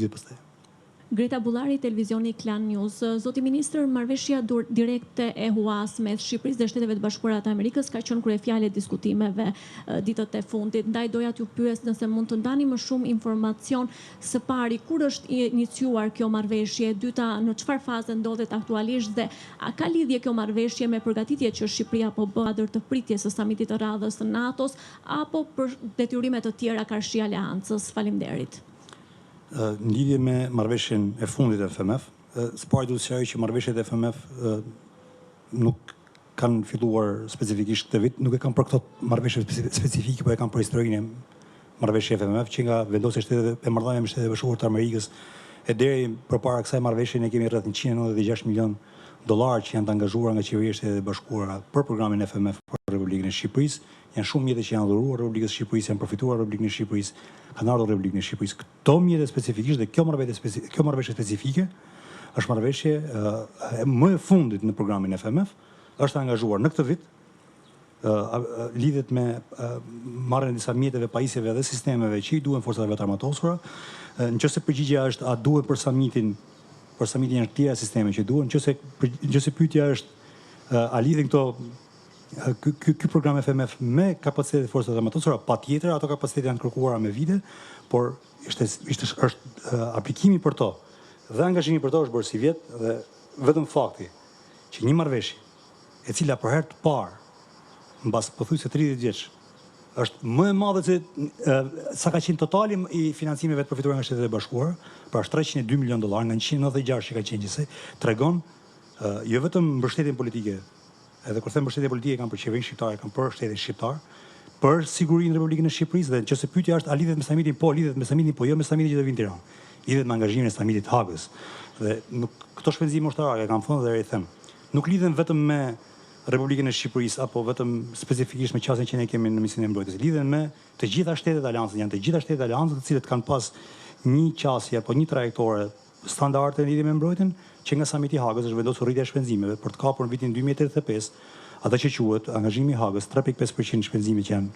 vitet pastaj. Greta Bullari, televizioni Klan News. Zoti Ministër, marrëveshja direkte e HUAS mes Shqipërisë dhe Shteteve të Bashkuara të Amerikës ka qenë kryefjale e diskutimeve ditët e fundit. Ndaj doja t'ju pyes nëse mund të ndani më shumë informacion së pari kur është iniciuar kjo marrëveshje, e dyta në çfarë faze ndodhet aktualisht dhe a ka lidhje kjo marrëveshje me përgatitjet që Shqipëria po bë ndër të pritjes së samitit të radhës të NATO-s apo për detyrime të tjera karshi aleancës? Faleminderit. Në lidhje me marrëveshjen e fundit e FMF, së pari duhet të sqaroj që marrëveshjet e FMF nuk kanë filluar specifikisht këtë vit, nuk e kanë për këto marrëveshje specifike, por e kanë për historinë e marrëveshjes e FMF që nga vendosja e Shteteve e marrëdhënia me Shtetet e Bashkuara të Amerikës e deri përpara kësaj marrëveshje ne kemi rreth 196 milion dollar që janë të angazhuar nga qeveria e Shtetit e Bashkuara për programin e FMF për Republikën e Shqipërisë. Janë shumë mjete që janë dhuruar Republikës së Shqipërisë, janë përfituar Republikën e Shqipërisë, kanë ardhur Republikën e Shqipërisë. Këto mjete specifikisht dhe kjo marrëveshje specifike është marrëveshje më e fundit në programin e FMF, është angazhuar në këtë vit, lidhet me marrjen e disa mjeteve, pajisjeve dhe sistemeve që i duhen forcave të armatosura. Nëse përgjigjja është a duhet për samitin janë të tjera sisteme që duhen, nëse pyetja është a lidhen këto ky program FMF me kapacitetet e forcave armatosura, patjetër ato kapacitete janë kërkuara me vite, por është aplikimi për to dhe angazhimi për to është bërë si vjet dhe vetëm fakti që një marrëveshje e cila për herë të parë mbas pothuajse 30 vjeç është më e madhe se sa ka qenë totali i financimeve të përfituara nga Shtetet e Bashkuara, pra është 302 milion dollar nga 196 që ka qenë gjithsej, tregon jo vetëm mbështetjen politike, edhe kur them mbështetje politike kanë për qeverinë shqiptare, kanë për shtetin shqiptar, për sigurinë e Republikës së Shqipërisë dhe nëse pyetja është a lidhet me samitin, po lidhet me samitin, po jo me samitin që do vinë në Tiranë. Lidhet me angazhimin e samitit Hagës. Dhe këto shpenzime ushtarake, kam thënë dhe i them, nuk lidhen vetëm me Republikën e Shqipërisë apo vetëm specifikisht me qasjen që ne kemi në Ministrinë e Mbrojtjes. Lidhen me të gjitha shtetet e aleancës, janë të gjitha shtetet e aleancës të cilët kanë pas një qasje apo një trajektore standarde në lidhje me mbrojtjen, që nga samiti Hagës është vendosur rritja e shpenzimeve për të kapur në vitin 2035 atë që quhet angazhimi i Hagës, 3.5% shpenzime që janë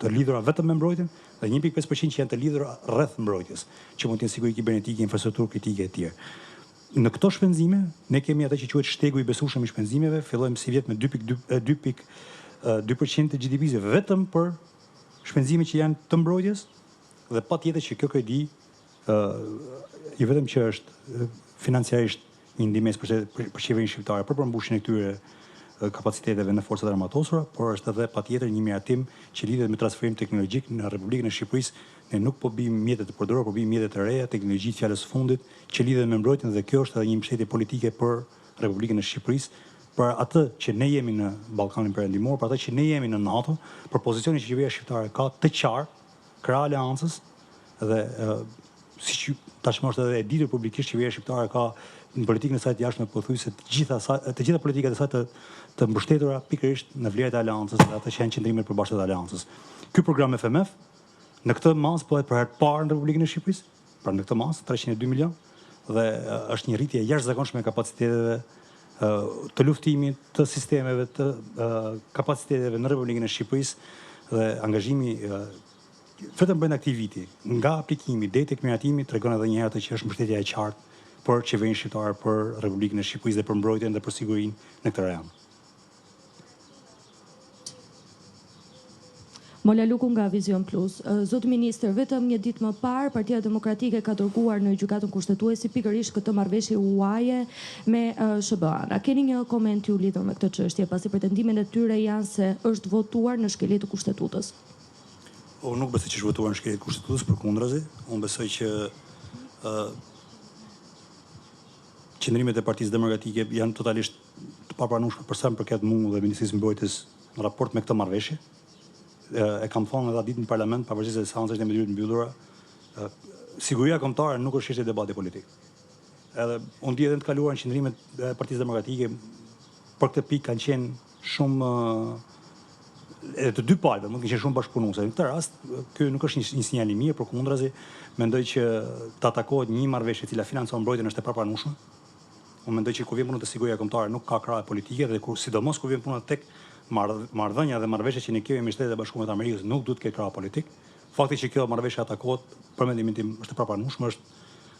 të lidhura vetëm me mbrojtjen dhe 1.5% që janë të lidhura rreth mbrojtjes, që mund të jenë siguri kibernetike, infrastrukturë kritike e tjerë. Në këto shpenzime ne kemi atë që quhet shtegu i besueshëm i shpenzimeve, fillojmë si vjet me 2.2% të GDP-s vetëm për shpenzime që janë të mbrojtjes dhe patjetër që kjo kredi jo vetëm që është financiarisht një ndihmës për qeverinë shqiptare për përmbushjen e këtyre kapaciteteve në forcat armatosura, por është edhe patjetër një miratim që lidhet me transferim teknologjik në Republikën e Shqipërisë. Ne nuk po bëjmë mjete të përdorura, por bëjmë mjete të reja, teknologji të fjalës fundit që lidhen me mbrojtjen dhe kjo është edhe një mbështetje politike për Republikën e Shqipërisë, për atë që ne jemi në Ballkanin Perëndimor, për atë që ne jemi në NATO, për pozicionin që qeveria shqiptare ka të qartë krah aleancës dhe siç tashmë është edhe e ditur publikisht, qeveria shqiptare ka në politikën e saj të jashtme pothuajse të gjitha politikat e saj të mbështetura pikërisht në vlerat e aleancës dhe ato që janë qendrimet e përbashkëta të aleancës. Ky program FMF në këtë mas po për herë të parë në Republikën e Shqipërisë, pra në këtë mas 302 milion dhe është një rritje jashtëzakonshme e kapaciteteve të luftimit, të sistemeve, të kapaciteteve në Republikën e Shqipërisë dhe angazhimi vetëm brenda këtij viti, nga aplikimi deri tek miratimi tregon edhe një herë atë që është mbështetja e qartë për qeverinë shqiptare, për Republikën e Shqipërisë dhe për mbrojtjen dhe për sigurinë në këtë rajon. Mola Luku nga Vision Plus. Zotë Ministër, vetëm një ditë më parë, Partia Demokratike ka dërguar në gjykatën kushtetuese pikërisht këtë marrëveshje huaje me SBA-n. A keni një koment ju lidhur me këtë çështje, pasi pretendimet e tyre janë se është votuar në shkelje të kushtetutës? Unë nuk besoj që është votuar në shkelje të kushtetutës, përkundrazi. Unë besoj që qendrimet e Partisë Demokratike janë totalisht të papranueshme për sa më përket mua dhe Ministrisë së Mbrojtjes në raport me këtë marrëveshje. E kam thonë edhe ditë në parlament, pavarësisht se seancat e mbledhura mbyllura, siguria kombëtare nuk është çështje debati politik. Edhe unë di edhe të kaluara në qendrimet e Partisë Demokratike për këtë pikë kanë qenë shumë edhe të dy palëve, mund të qenë shumë bashkëpunuese. Në këtë rast, ky nuk është një sinjal i mirë, përkundrazi, mendoj që të atakohet një marrëveshje e cila financon mbrojtjen është e papranueshme. Unë mendoj që kur vjen puna te siguria kombëtare nuk ka krahë politike dhe sidomos kur vjen puna tek marrëdhënia dhe marrëveshjet që ne kemi me Shtetet e Bashkuara të Amerikës nuk duhet të ketë krah politik. Fakti që kjo marrëveshje atakohet, për mendimin tim, është e papranueshme, është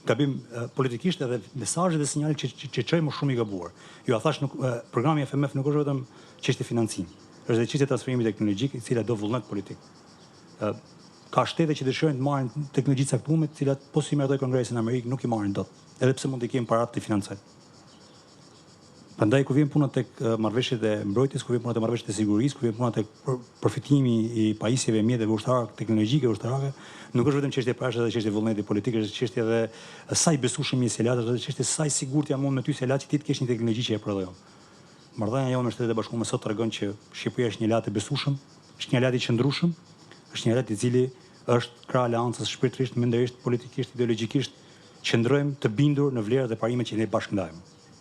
gabim politikisht edhe mesazhet dhe sinjalet që çojmë shumë i gabuar. Ju a thash programi FMF nuk është vetëm çështje financimi, është edhe çështje transferimi teknologjik, e cila do vullnet politik. Ka shtete që dëshirojnë të marrin teknologji të caktuar, të cilat po si merrtoi Kongresi në Amerikë nuk i marrin dot, edhe pse mund të kenë paratë të financojnë. Prandaj kur vjen puna tek marrëveshjet e mbrojtjes, kur vjen puna tek marrëveshjet e sigurisë, kur vjen puna tek përfitimi i pajisjeve mjeteve ushtarake, teknologjike ushtarake, nuk është vetëm çështje parash, edhe çështje vullneti politik, është çështje edhe sa i besueshëm je Selat, është çështje sa i sigurt jam unë me ty Selat që ti të kesh një teknologji që e prodhon. Marrëdhënia jonë me Shtetet e Bashkuara sot tregon që Shqipëria është një lart i besueshëm, është një lart i qëndrueshëm, është një lart i cili është krah aleancës shpirtërisht, mendërisht, politikisht, ideologjikisht, qëndrojmë të bindur në vlerat dhe parimet që ne bashkë ndajmë.